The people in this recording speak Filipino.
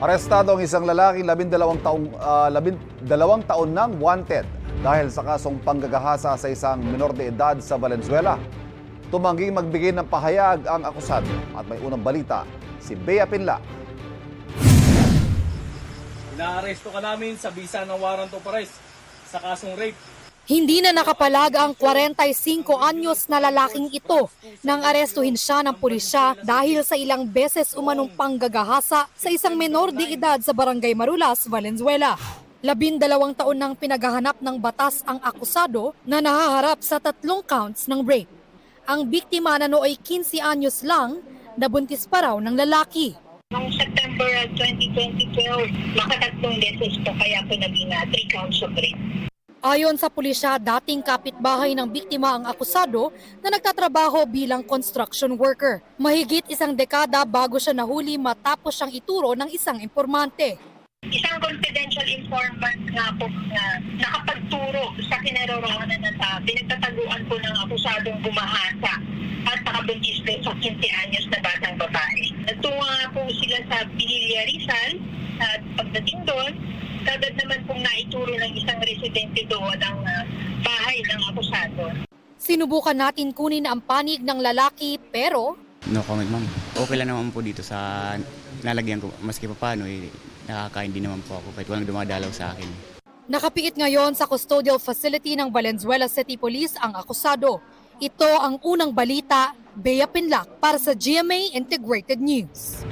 Arestado ang isang lalaki 12 taon nang wanted dahil sa kasong panggagahasa sa isang minor de edad sa Valenzuela. Tumangging magbigay ng pahayag ang akusado at may unang balita si Bea Pinla. Inaaresto ka namin sa bisa ng warrant of arrest sa kasong rape. Hindi na nakapalag ang 45 anyos na lalaking ito nang arestuhin siya ng pulisya dahil sa ilang beses umanong panggagahasa sa isang menor de edad sa Barangay Marulas, Valenzuela. 12 taon nang pinaghahanap ng batas ang akusado na nahaharap sa 3 counts ng rape. Ang biktima na nooy 15 anyos lang, nabuntis pa raw ng lalaki. Noong September 2012, makatatlong beses po kaya po naging 3 counts of rape. Ayon sa pulisya, dating kapitbahay ng biktima ang akusado na nagtatrabaho bilang construction worker. Mahigit 1 dekada bago siya nahuli matapos siyang ituro ng isang informante. Isang confidential informant nga po na nakapagturo sa kinaroroonan ng pinagtataguan po ng akusadong gumahasa at nakabuntis din sa 15 anyos na batang babae. Nagtunga nga po sila sa Pililla Rizal at pagdating doon, kagad naman pong naituro ng isang residente doon ang bahay ng akusado. Sinubukan natin kunin ang panig ng lalaki pero No comment, ma'am. Okay lang naman po dito sa nalagyan ko. Maski pa paano, nakakain din naman po ako kahit walang dumadalaw sa akin. nakapiit ngayon sa custodial facility ng Valenzuela City Police ang akusado. Ito ang unang balita, Bea Pinlac para sa GMA Integrated News.